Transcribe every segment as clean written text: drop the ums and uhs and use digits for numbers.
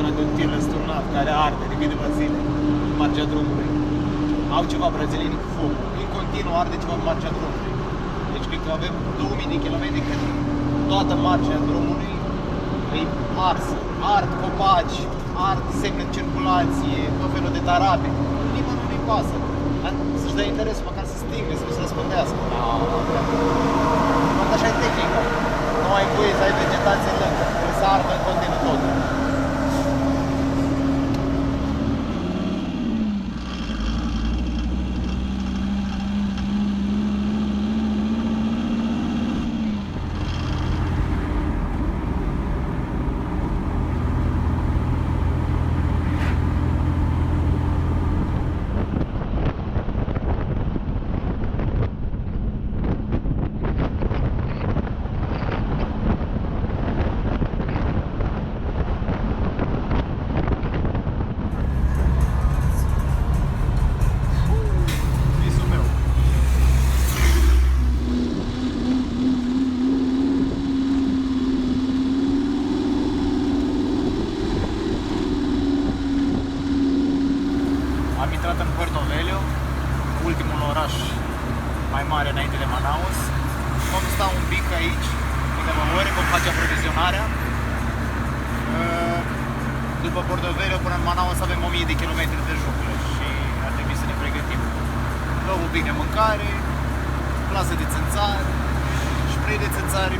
zona de un tir răsturnat care arde de câteva zile în marginea drumului. Au ceva brazilieni cu foc. În continuu arde ceva în marginea drumului. Deci cred că avem 2000 de kilometri când toată marginea drumului e arsă. Ard copaci, ard semne de circulație, tot felul de tarabe. Nimănui nu-i pasă. Să-și dea interesul măcar să stingă, să nu se răspândească. Poate așa e tehnica. Nu ai voie să ai vegetație lângă, trebuie să ardă în continuu tot. În Puerto Velho, ultimul oraș mai mare înainte de Manaus. Vom sta un pic aici, câteva ore, vom face aprovizionarea. După Puerto Velho până în Manaus avem 1000 de kilometri de jungla și ar trebui să ne pregătim. Luăm un pic de mâncare, plasă de țânțari, spray de țânțari.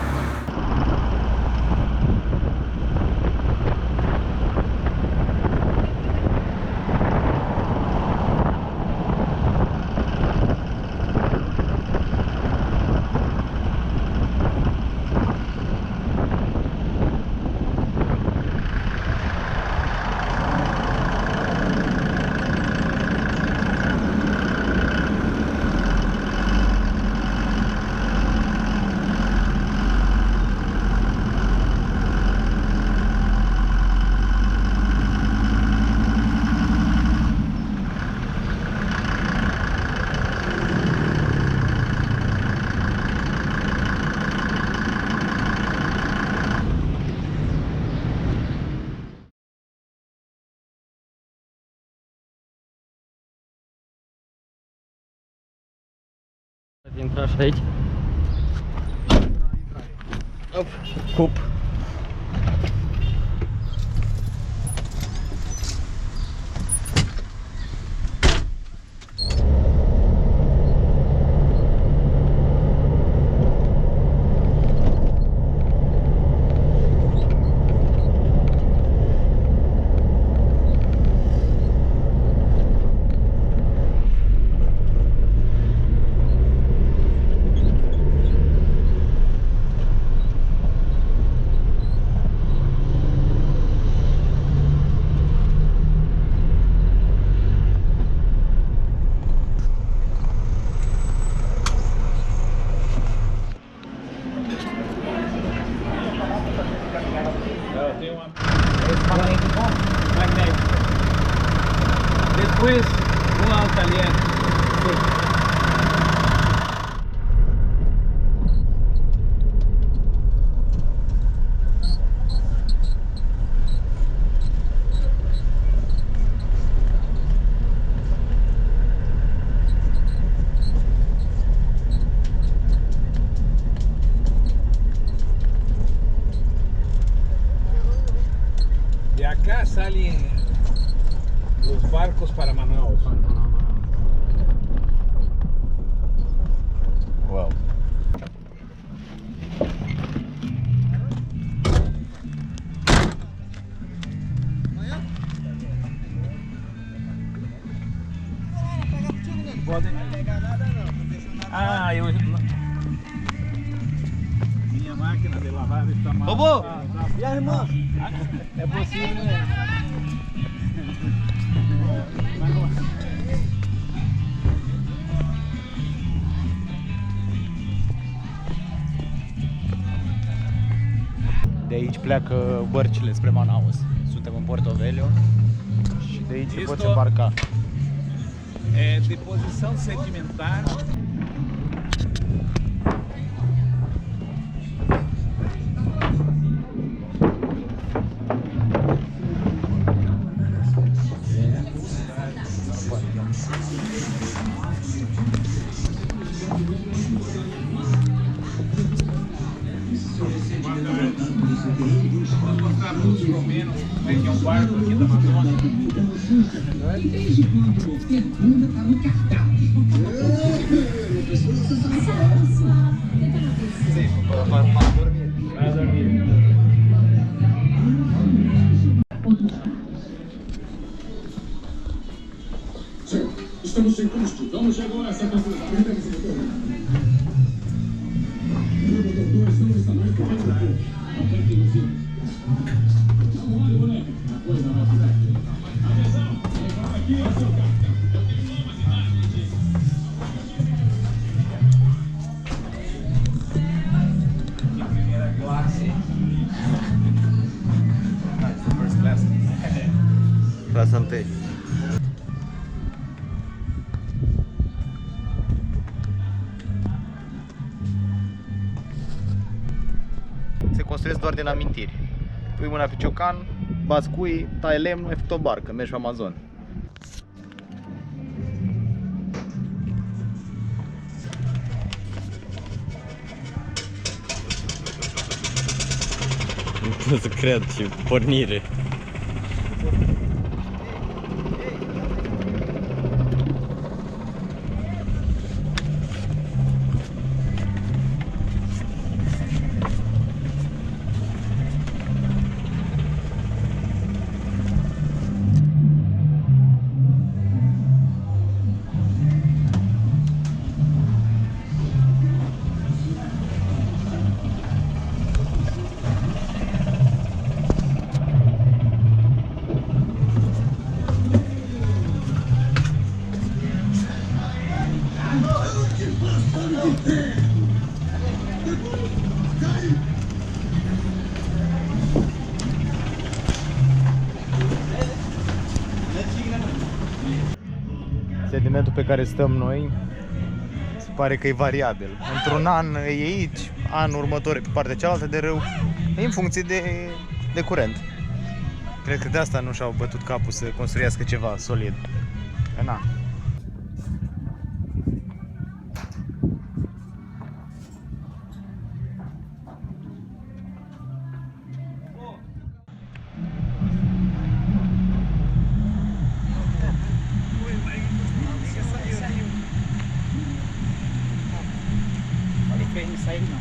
Intra și aici. Op, cup. Depois, uma italiana. De acá salen los barcos para Manaus. Wow. Pode Ah, eu minha máquina de lavar está mal. Bobo! E a irmã? É possível, né? De aici pleacă bărcile spre Manaus. Suntem în Puerto Velho și de aici se poți îmbarca. É deposição sedimentar. Vamos mostrar para os romenos como é que é um barco aqui da Amazônia. Vai dormir. Estamos sem combustível. Vamos agora a essa conclusão. Perdemos o motor. O motor 2 não está mais correndo no povo. Aperte nos cintos. Vamos lá, moleque. A coisa vai ficar aqui. Atenção! Agora aqui é o seu capitão. Eu tenho novas imagens. De primeira classe. First class. Clasa 1. Se construiesc doar din amintiri. Pui mâna pe ciocan, bați cui, tai lemn, ai făcut o barcă, mergi pe Amazon. Nu pot să cred, ce pornire. Sedimentul pe care stăm noi se pare că e variabil. Într-un an e aici, anul următor e pe partea cealaltă de râu, e în funcție de curent. Cred că de asta nu și-au bătut capul să construiască ceva solid. Că na. Não sair não.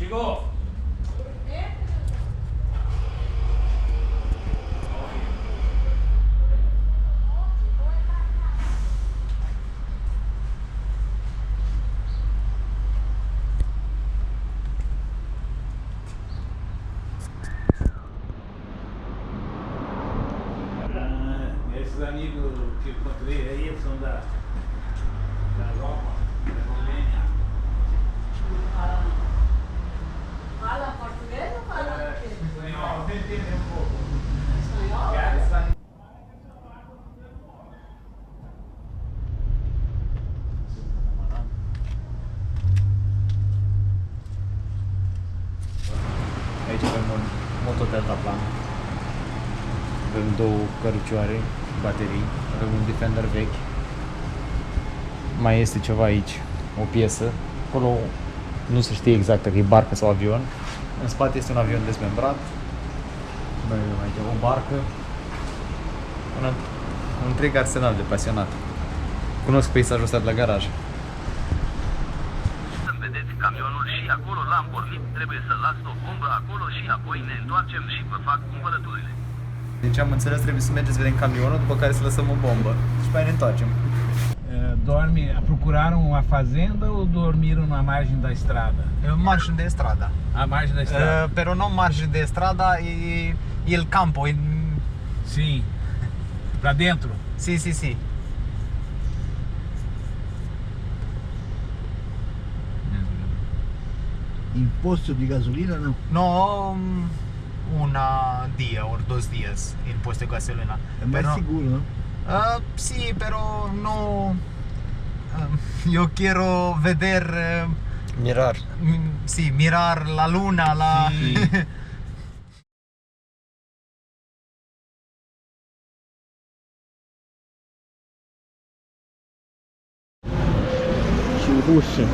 Chegou! Esses amigos que eu encontrei aí são da Europa, da Romênia. Fala português ou fala o quê? Espanhol, eu entendo um pouco. Espanhol? Aici avem un motodeltaplan. Avem două cărucioare, baterii, avem un Defender vechi. Mai este ceva aici, o piesă. Acolo Nu se știe exact dacă e barcă sau avion. În spate este un avion dezmembrat. Noi avem aici o barcă. Un întreg arsenal de pasionat. Cunosc peisajul ăsta de la garaj. Vedeți camionul și acolo l-am pornit, trebuie să las o bombă acolo și apoi ne întoarcem și vă fac cumpărăturile. Deci am înțeles, trebuie să mergem să vedem camionul, după care să lăsăm o bombă și pe aia ne întoarcem. Procuraram uma fazenda ou dormiram na margem da estrada? Margem de estrada. A margem da estrada? Pero no margem de estrada e el campo. Sim. Pra dentro? Sim, sim, sim. Imposto di gasolina no? No, una día o 2 días impuesto de gasolina. È mai sicuro, no? Sí, pero no. Yo quiero ver. Mirar. Sí, mirar la luna, la. Sí. Și rușii.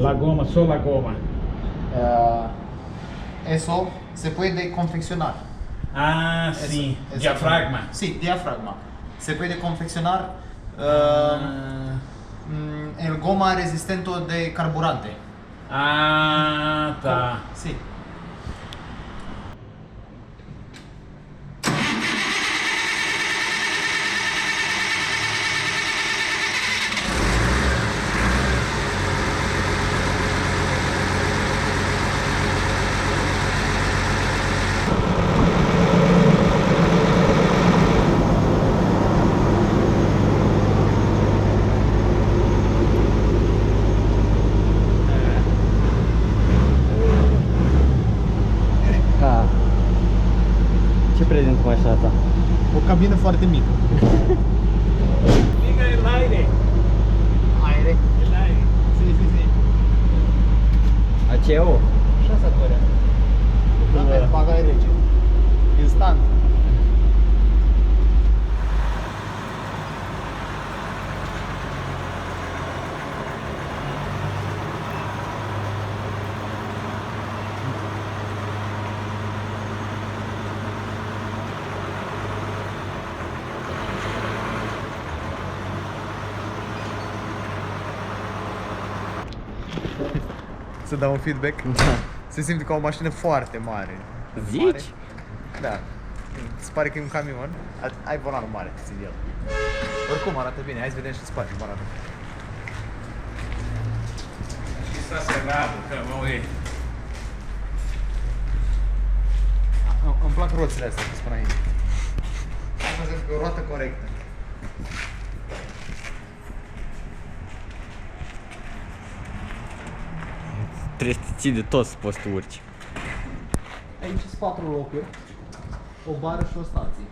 La goma, só la goma. Eso se puede confeccionar. Ah, sim. Eso- Diafragma. Sí, diafragma. Se puede confeccionar el goma resistente de carburante. Ah, tá. Sí. Ha. Ce prezent cu mașina ta? O cabină foarte mică. Liga el aire. Aere. El aire. Sí, sí, sí. ACO? Așa se părea. Da, bagă rece. Instant. Să dau un feedback? Da. Se simte ca o mașină foarte mare. Zici? Da. Se pare că e un camion. Ai volanul mare, ți el. Oricum arată bine, hai să vedem și în spate cum arată. Acho que está cerrado, cara. Vamos ver. Îmi plac roțile astea, să spun aici. Asta înseamnă că e o roată corectă. Trebuie să te ții de tot să poți să urci. Aici sunt 4 locuri, o bară și o stație.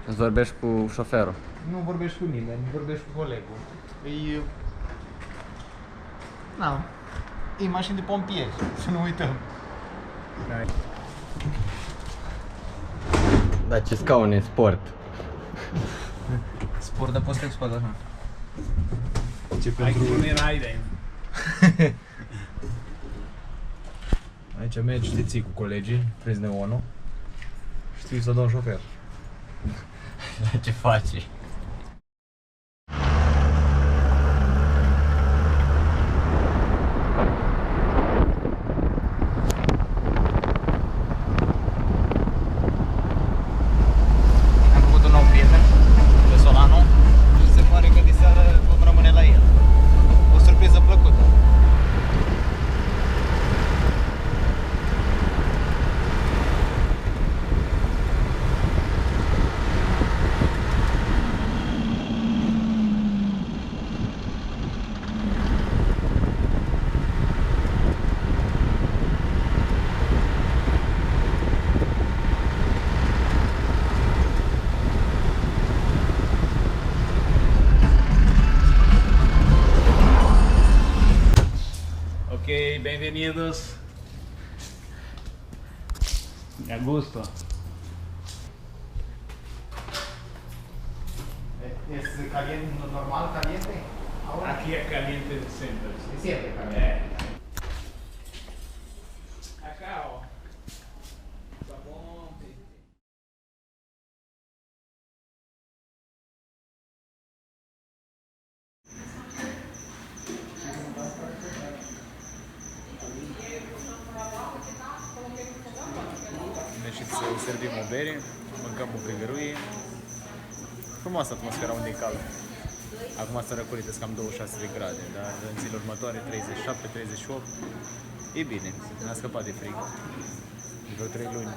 Îți vorbești cu șoferul. Nu vorbești cu nimeni, vorbești cu colegul. E... Na, e mașini de pompieri, să nu uităm. Da, ce scaune sport. Sport, dar poți să te scoată așa. Ce Hay que poner aire ainda. Aici mergi, știți, cu colegii, prins de ONU. Știi să dau un șofer. Ce faci? Am făcut un nou prieten pe Solano și se pare că diseară vom rămâne la el. O surpriză plăcută. bienvenidos. A gusto. ¿Es caliente, normal caliente? Ahora. Aquí es caliente siempre. Siempre caliente. Acá, ó. Sabão. Am ieșit să servim o bere, mâncăm o găgăruie. Frumoasă atmosfera unde e cald. Acum s-a răcorit, cam 26 de grade, dar în zilele următoare 37-38. E bine, n-a scăpat de frig. De vreo 3 luni.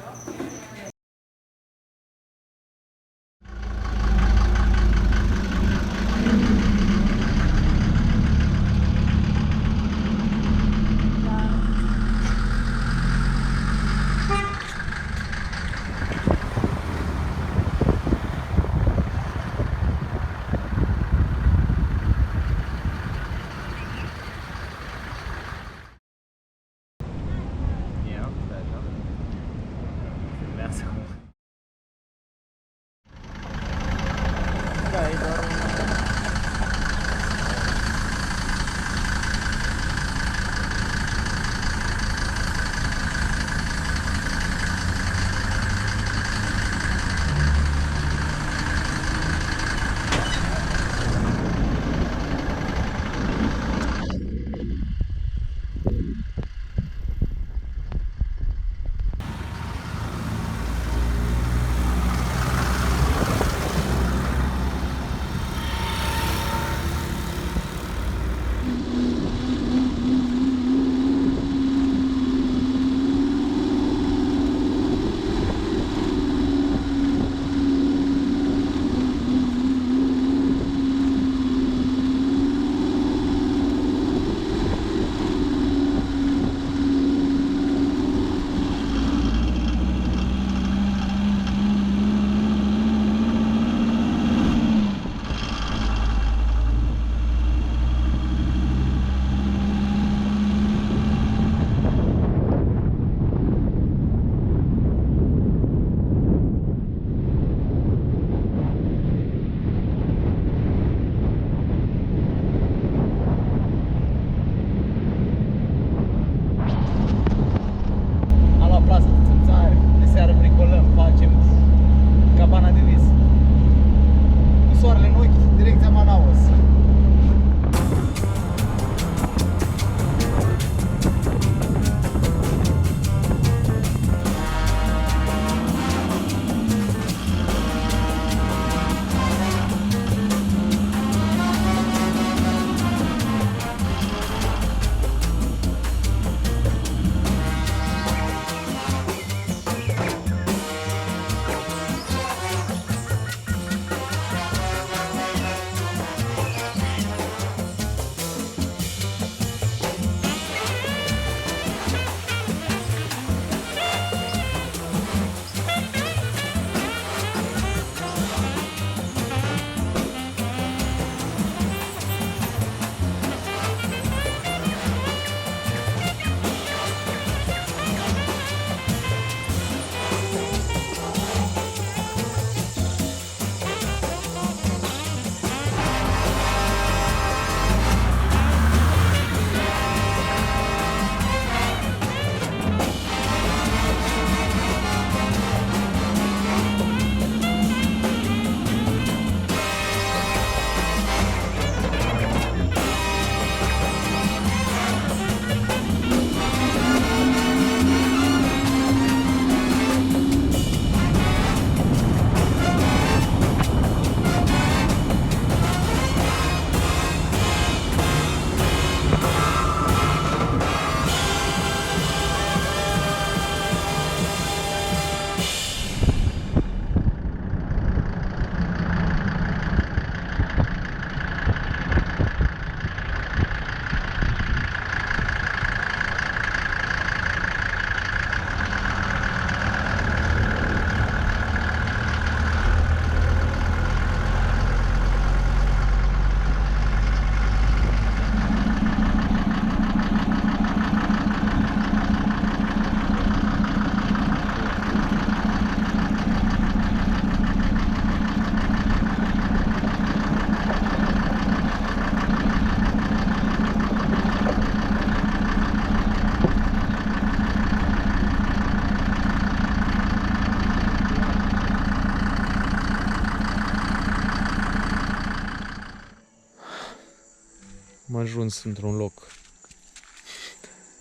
Am ajuns într-un loc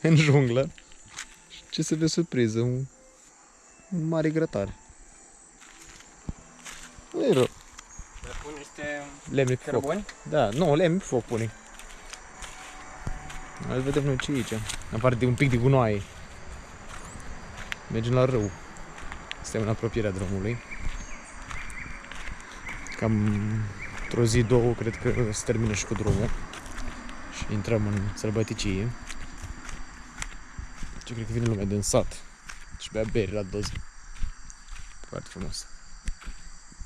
în junglă. Ce să vezi surpriză, un mare grătar. Nu e rău. Pune niște Lemne pe foc. cărbuni? Da, nu, lemne pe foc pune. Hai vedem noi ce e aici. În afară de un pic de gunoaie. Mergem la râu. Suntem în apropierea drumului. Cam într-o zi, două, cred că se termină și cu drumul. Și intrăm în sălbăticie. Ce cred că vine lumea din sat. Și bea beri la doză. Foarte frumos.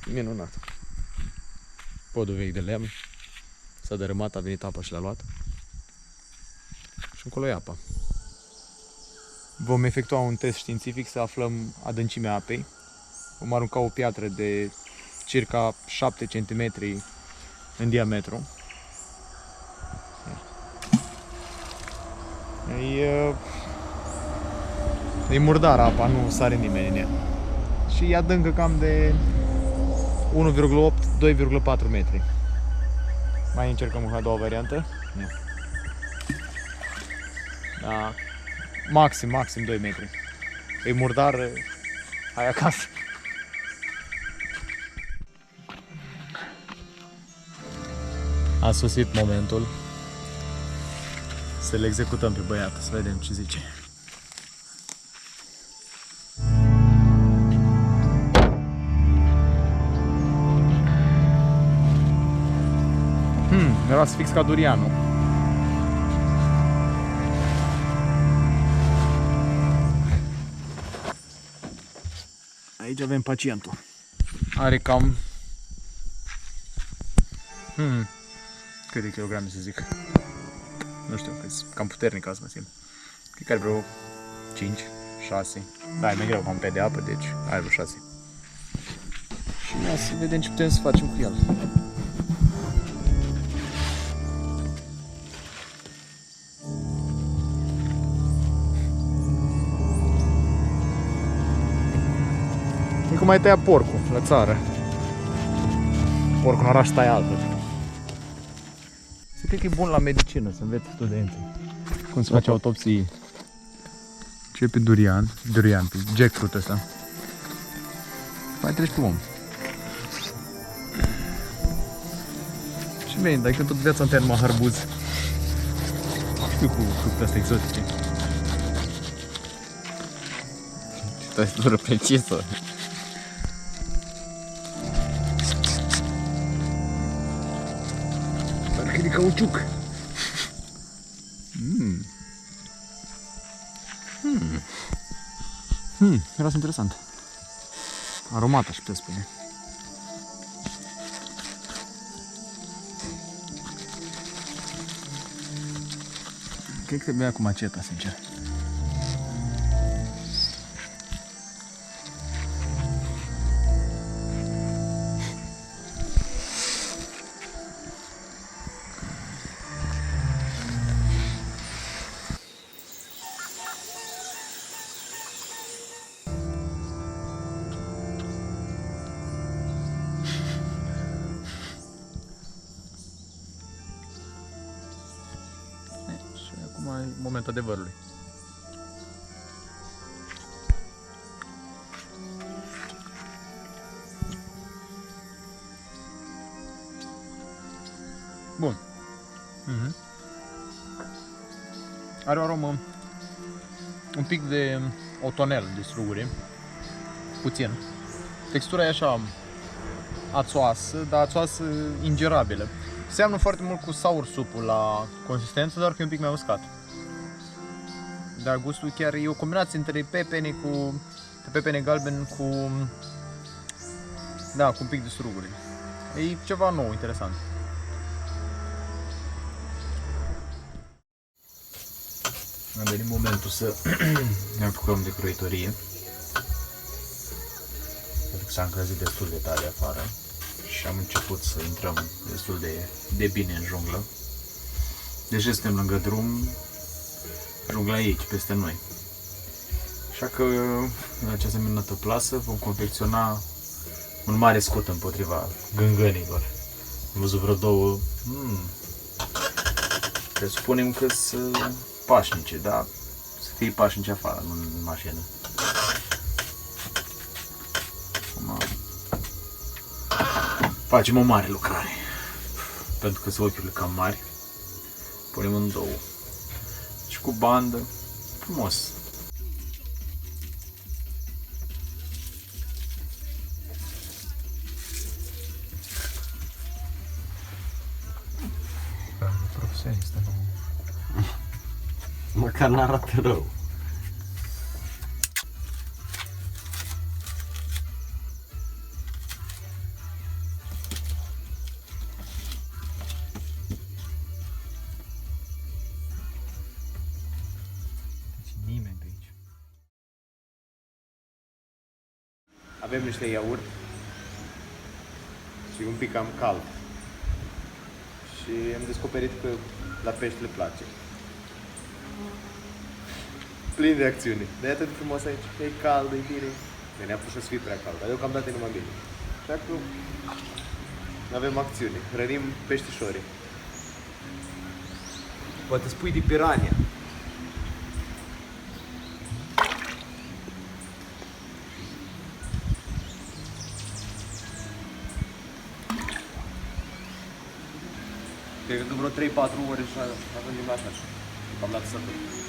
Minunat. Podul vechi de lemn. S-a dărâmat, a venit apa și l-a luat. Și încolo e apa. Vom efectua un test științific să aflăm adâncimea apei. Vom arunca o piatră de circa 7 cm în diametru. E murdară apa, nu sare nimeni în ea. Și e adâncă cam de 1,8-2,4 metri. Mai încercăm a doua variantă. Da. Maxim 2 metri. E murdar, hai acasă. A sosit momentul să-l executăm pe băiat, să vedem ce zice. Era să fix ca durianul. Aici avem pacientul. Are cam câte kilograme să zic. Nu știu, cam puternic azi mă simt. Cred că are vreo 5, 6. Da, e mai greu, cam pe de apă, deci are vreo 6. Și ia să vedem ce putem să facem cu el. E cum ai tăia porcul la țară. Porcul în oraș taie altfel. Se cred că e bun la medicină, să înveți studenții cum se face autopsie. Ce pe durian, pe jackfruit ăsta. Mai treci pe om. Și bine, dar când tot viața întâia numai harbuz. Știu cu fructe astea exotice. Tăitură precisă. Parcă e de cauciuc. Era interesant. Aromat, aș putea spune. Cred că trebuie cu maceta, sincer. Și acum e momentul adevărului. Bun. Are o aromă un pic de otonel de struguri. Puțin. Textura e așa ațoasă, dar ațoasă ingerabilă. Seamănă foarte mult cu sour soup-ul la consistență, doar că e un pic mai uscat. Dar gustul chiar e o combinație între pepene galben cu un pic de struguri. E ceva nou, interesant. A venit momentul să ne apucăm de croitorie. Pentru că s-a încălzit destul de tare afară și am început să intrăm destul de bine în junglă. Deși suntem lângă drum, jungla e aici, peste noi. Așa că în această minunată plasă vom confecționa un mare scut împotriva gângănilor. Am văzut vreo două Presupunem că sunt pașnice, dar să fie pașnice afară, nu în mașină. Facem o mare lucrare. Pentru că sunt ochiurile cam mari. Punem în două. Și cu bandă. Frumos. Profesionist, nu? Măcar n-arată rău. Nimeni pe aici. Avem niște iaurt și un pic cam cald. Și am descoperit că la pește le place. Plin de acțiune. De atât de frumos aici. E cald, e bine. Ne-a pus să fie prea cald, dar deocamdată e numai bine. Așa că avem acțiune. Hrănim peștișorii. Poate spui de pirania. Cred că vreo 3-4 ore și ajungem la așa. Am dat sătul.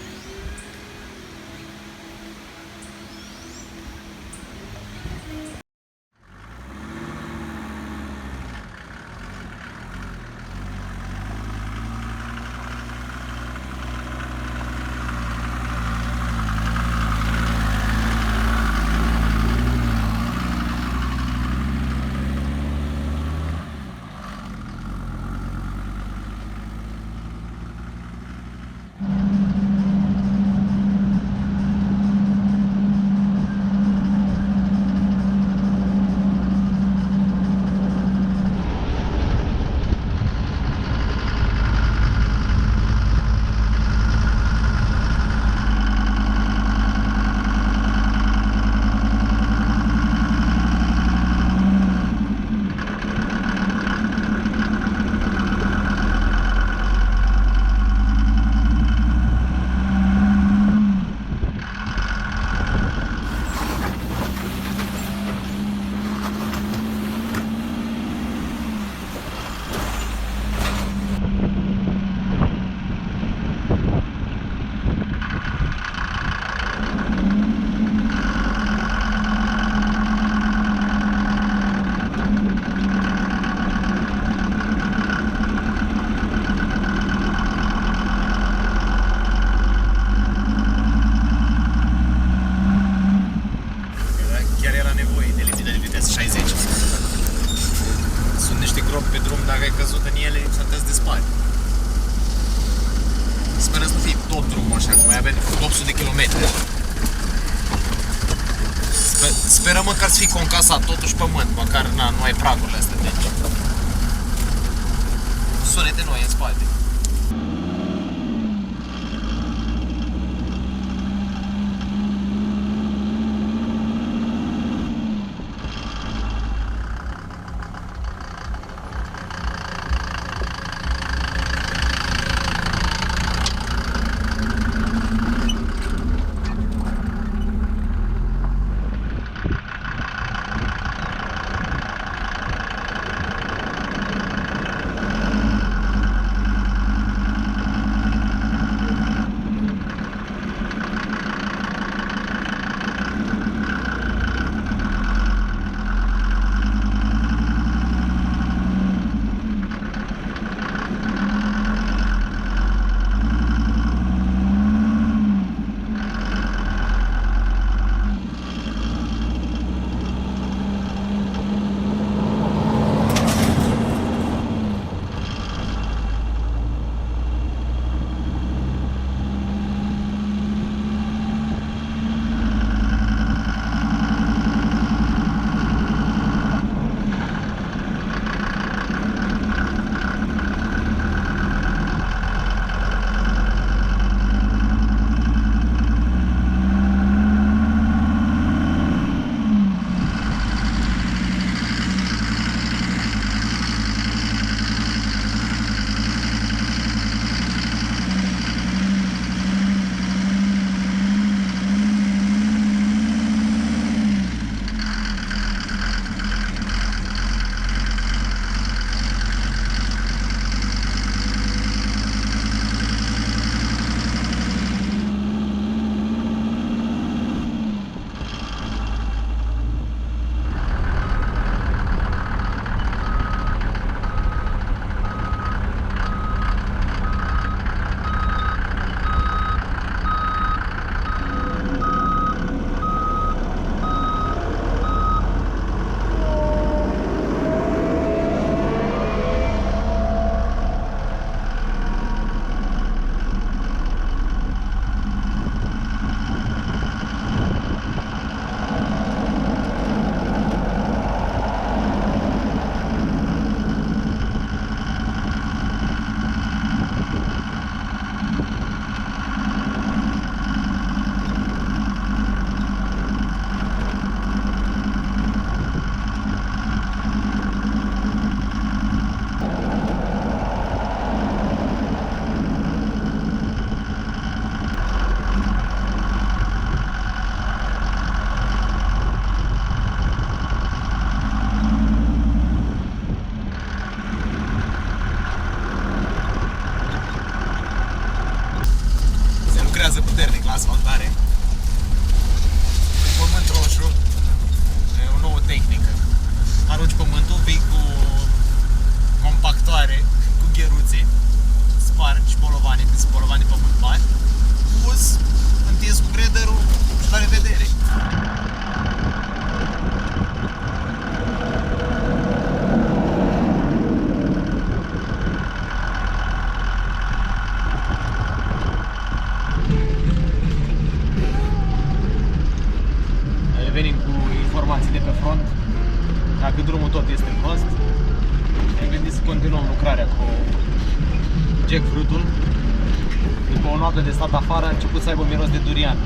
pe drum, dacă ai căzut în ele, să te dispari. Sperăm să nu fie tot drumul așa, că mai avem 800 de kilometri. Sperăm măcar să fie concasat totuși pământ, măcar nu ai pragurile astea, deci sunete noi în spate. spolovani pe bani, uz, întins cu grederul și la revedere. Revenim cu informații de pe front. Dacă drumul tot este prost, ne gândim să continuăm lucrarea cu jackfruitul. După o noapte de stat afară, a început să aibă miros de durian.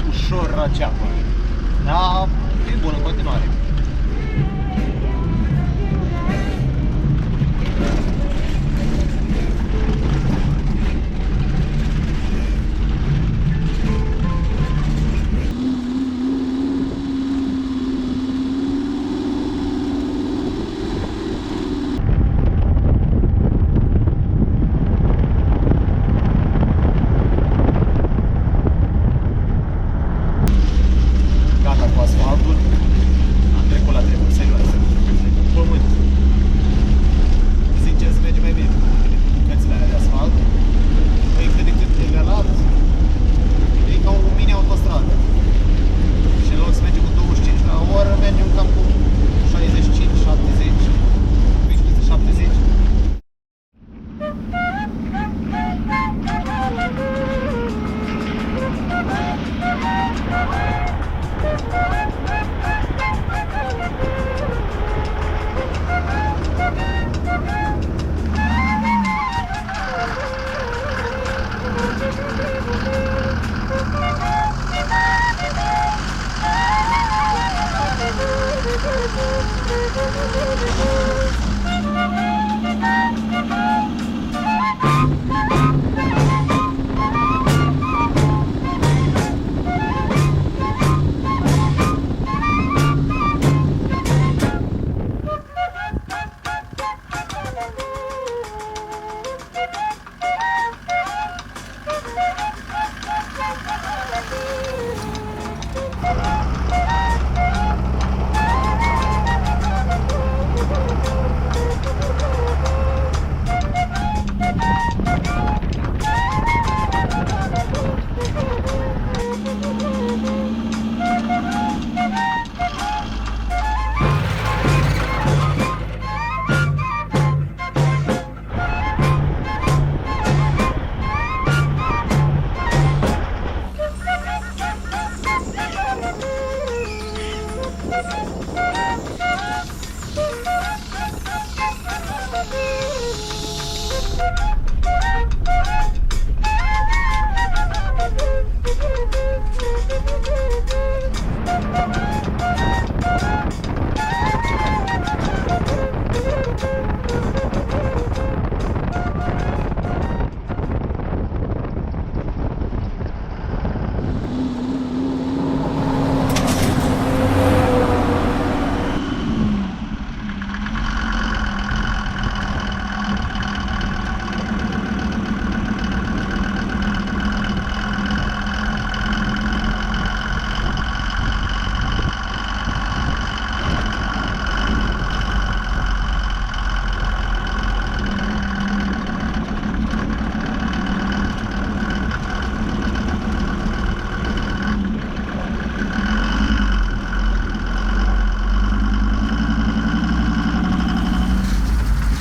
Ușor răceapă. Dar e bun în continuare. Gata cu asfaltul. Am trecut la treburi serioase. Pământ. Sincer, se merge mai bine cu bucățile alea de asfalt. Păi cât de cât nivelat, e ca o mini-autostradă. Și în loc să merge cu 25 la oră, mergem cam cu 65, 70, 70.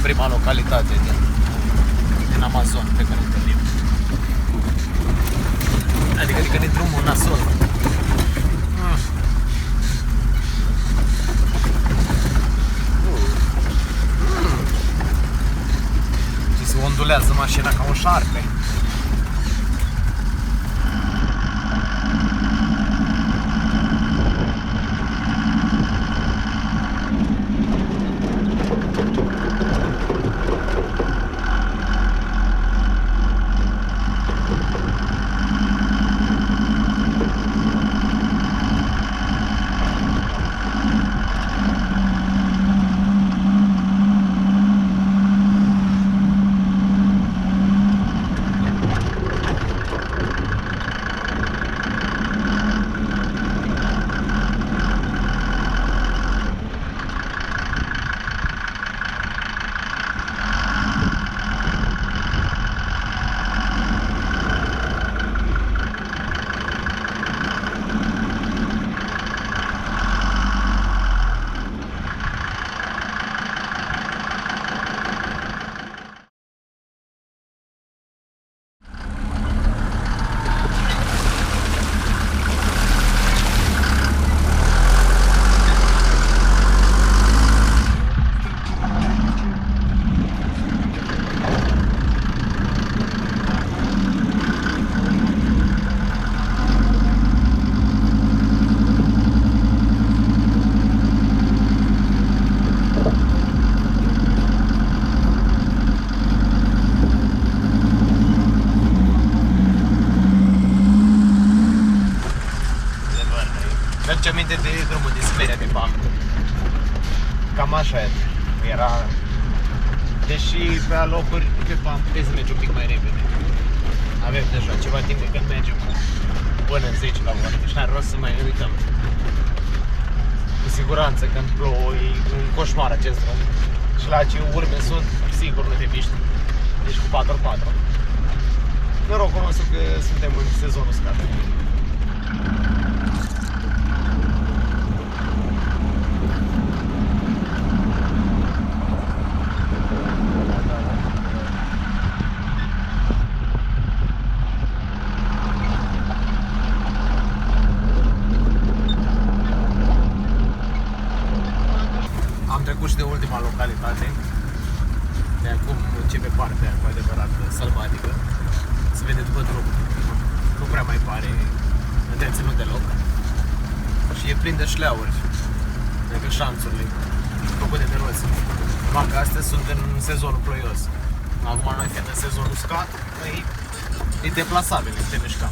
Prima localitate din Amazon pe care întâlnim. Adică din drumul nasol. Și se ondulează mașina ca un șarpe. jumate de drumul de Siberia de fapt. Cam așa era. Deși pe alocuri pe PAM puteți să mergi un pic mai repede. Avem deja ceva timp de când mergem până în 10 la oră, deci n-are rost să mai ne uităm. Cu siguranță când plouă e un coșmar acest drum. Și la ce urme sunt, sigur nu te miști. Deci cu 4x4. Norocul nostru că suntem în sezonul uscat. Am trecut și de ultima localitate. De acum începe partea cu adevărat sălbatică. Se vede după drum. Nu prea mai pare întreținut deloc. Și e plin de șleauri. Adică șanțurile făcute de roți. Numai că astea sunt în sezonul ploios. Acum noi fiind în sezonul uscat, e deplasabil, te mișca.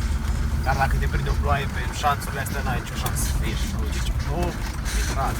Dar dacă te prinde o ploaie pe șanțurile astea, n-ai nicio șansă. Ești, nu zici, e rar.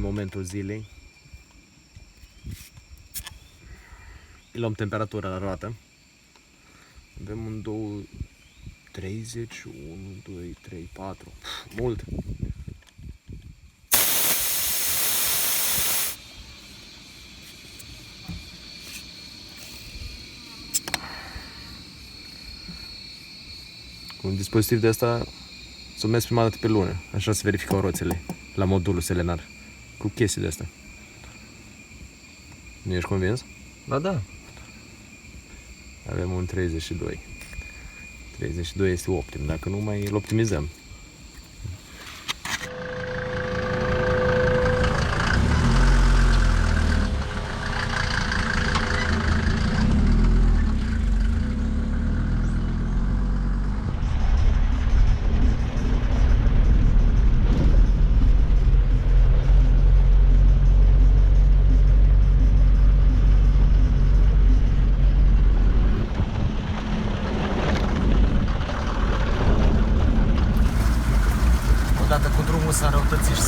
Momentul zilei. Îi luăm temperatura la roată. Avem un 2, 30, 1, 2, 3, 4. Mult. Cu un dispozitiv de asta s-o mers prima dată pe lună. Așa se verificau roțele la modulul selenar. Cu chestii de astea. Nu ești convins? Ba da. Avem un 32. 32 este optim, dacă nu mai îl optimizăm.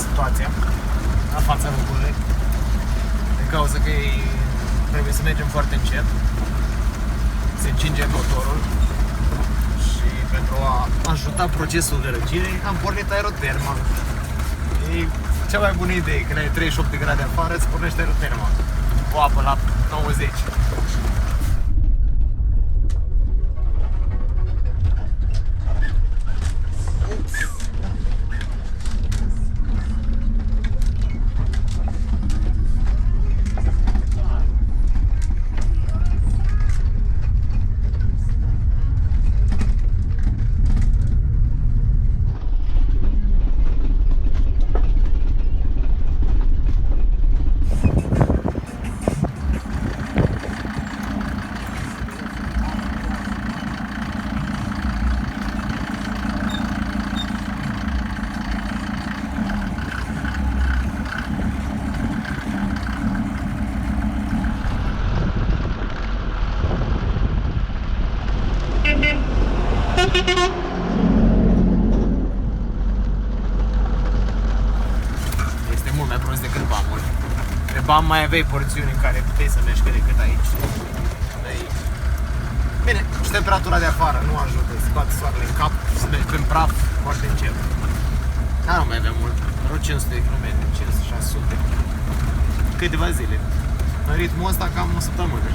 situația la fața locului. Din cauza că trebuie să mergem foarte încet. Se încinge motorul și pentru a ajuta procesul de răcire am pornit aeroterma. E cea mai bună idee, când ai 38 de grade afară, îți pornești aeroterma cu apă la 90. Este mult mai prost decât BAM-ul. Pe BAM mai aveai porțiuni în care puteai să mergi cât de cât aici. Bine, și temperatura de afară nu ajută, să bate soarele în cap și să mergi prin praf foarte încet. Dar nu mai avem mult, vreo 500 de km, 500-600. Câteva zile. În ritmul ăsta cam o săptămână.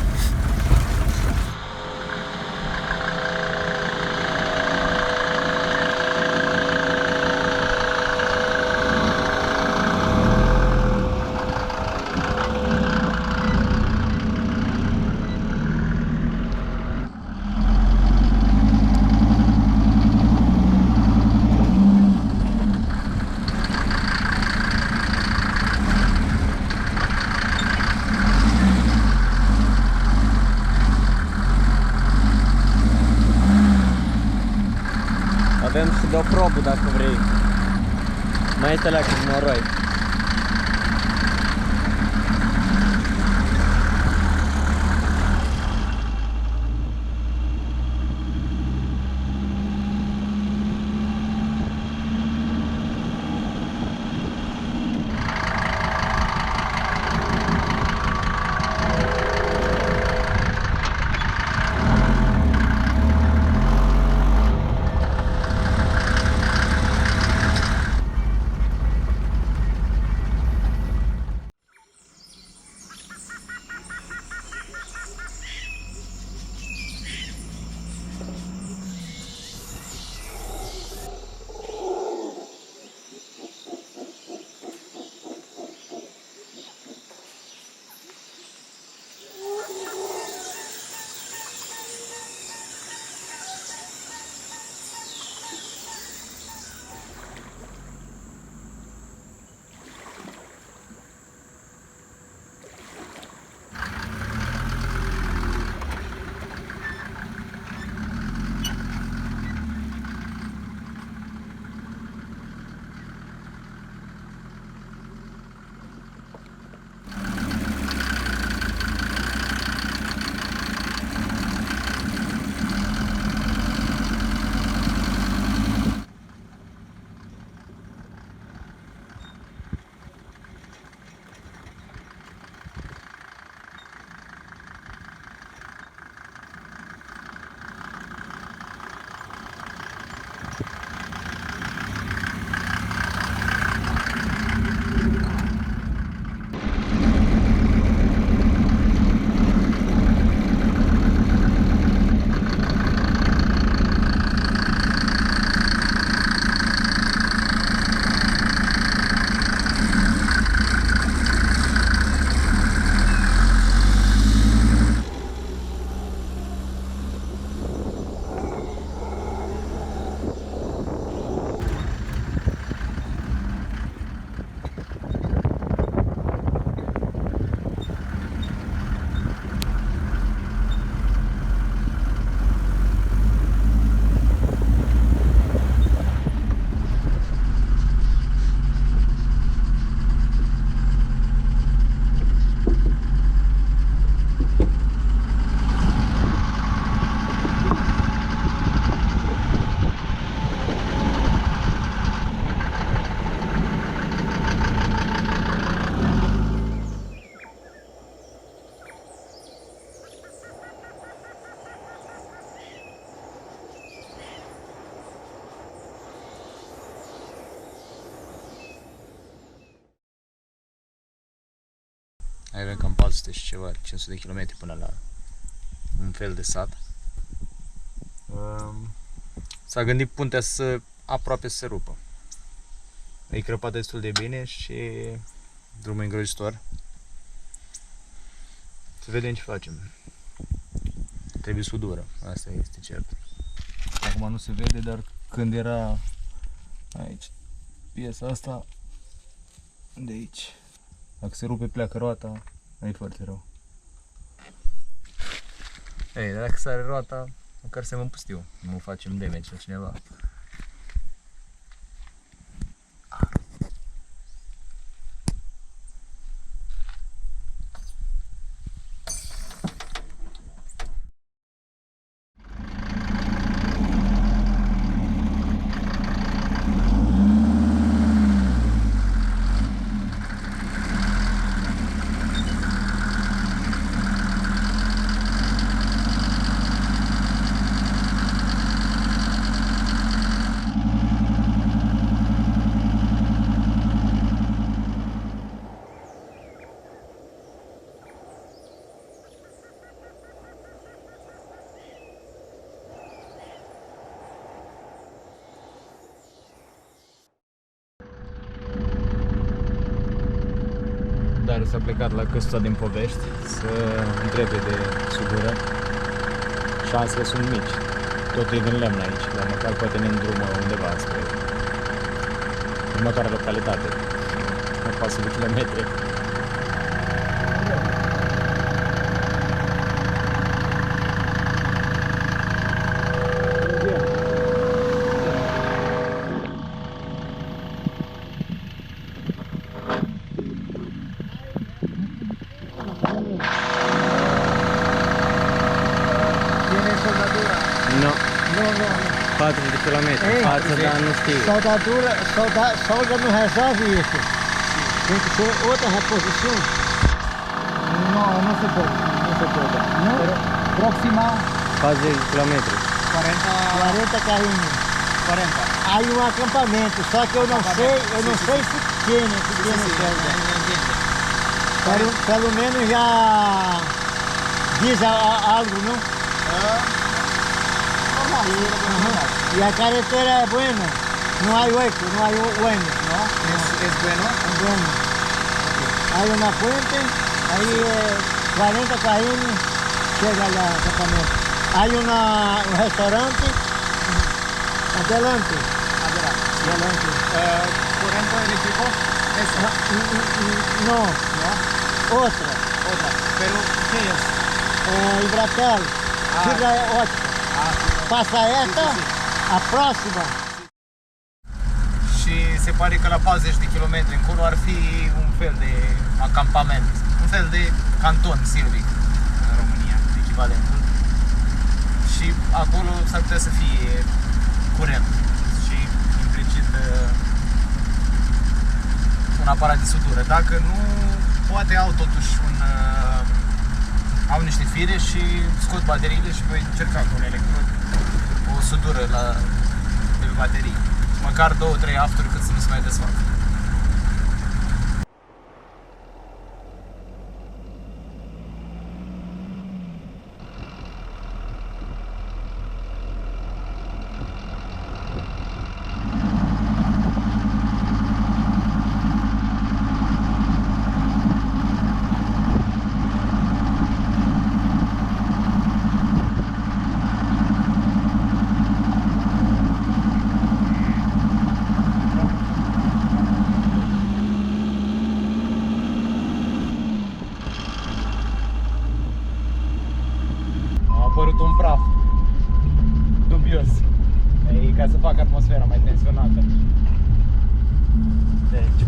Avem și de o probă dacă vrei. Mai este leacă din noroi. Avem cam 400 și ceva, 500 de km până la un fel de sat. S-a gândit puntea aproape să se rupă. E crăpat destul de bine și drumul îngrozitor. Să vedem ce facem. Trebuie sudură, asta este cert. Acum nu se vede, dar când era aici, piesa asta, de aici, dacă se rupe pleacă roata, e foarte rău. Ei, dacă sare roata, măcar să mă pustiu, nu facem damage la cineva. Dar s-a plecat la Căsuța din Povești să întrebe de sudură. Șansele sunt mici. Totul e din lemn aici, dar măcar poate ne îndrumă undeva spre următoarea localitate. O pasă de kilometri. Nu. 40 de kilometri. Față, dar nu știu. Solda não resolve isso. Tem que ser outra reposição. No se puede. No se puede. Não? Próxima 40 de kilometri. 40 carrinhos. 40. Aí um acampamento, só que eu não sei se tiene solda. Pelo menos já diz algo, não? Normal. Y la carretera es buena, no hay hueco, no hay bueno, ¿no? Es bueno. Es bueno. Hay una fuente, ahí 40 carriles llega al campamento. Hay un restaurante, adelante. Corriente eléctrico. Eso. No, otra. Pero ¿qué es? Hidratel, fibra ótica. Passa esta, a próxima. Și se pare că la 40 de kilometri încolo ar fi un fel de acampament, un fel de canton silvic în România, echivalentul. Și acolo s-ar putea să fie curent și implicit un aparat de sudură. Dacă nu, poate au totuși au niște fire și scot bateriile și voi încerca cu un electrod o sudură de baterii. Măcar 2-3 afturi cât să nu se mai desfacă. Un praf dubios. E ca să facă atmosfera mai tensionată. Deci,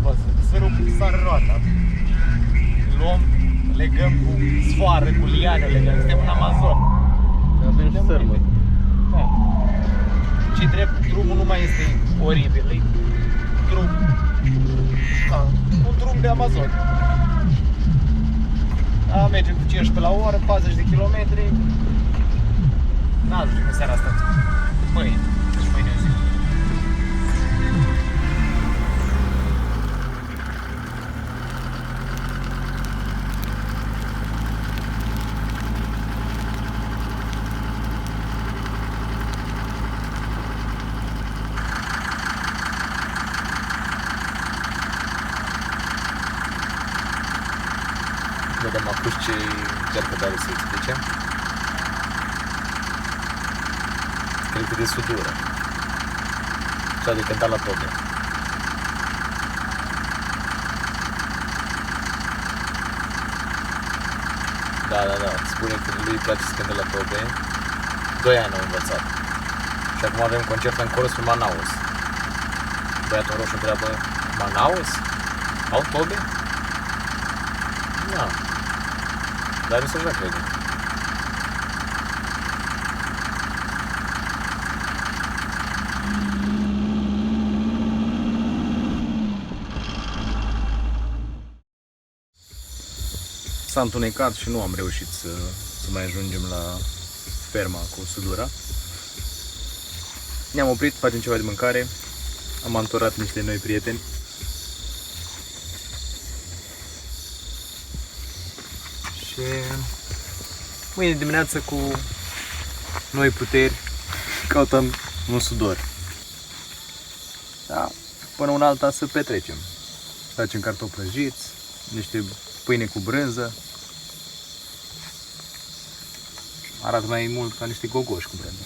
sară roata. Luăm, legăm cu sfoară, cu liane, legăm, suntem în Amazon. Avem și sărmă. Da. Ce drept, drumul nu mai este oribil, e drum, un drum de Amazon. Da, mergem cu 15 la oră, 40 de kilometri. N-ajungem în seara asta. Mâine. Deci mâine o zi. Vedem acum ce încearcă Darius să explice. Cred că de sudură. Cea de cântat la tobe. Da. Spune că lui îi place să cânte la tobe. 2 ani au învățat. Și acum avem concert în Chorus în Manaus. Băiatul roșu întreabă, Manaus? Au tobe? Da. Dar nu se așa crede. S-a întunecat și nu am reușit să mai ajungem la ferma cu sudura. Ne-am oprit, facem ceva de mâncare. Am anturat niște noi prieteni. Și mâine dimineață cu noi puteri căutăm un sudor. Da, până una alta să petrecem. Facem cartofi prăjiți, niște pâine cu brânză. Arată mai mult ca niște gogoși cu brânză.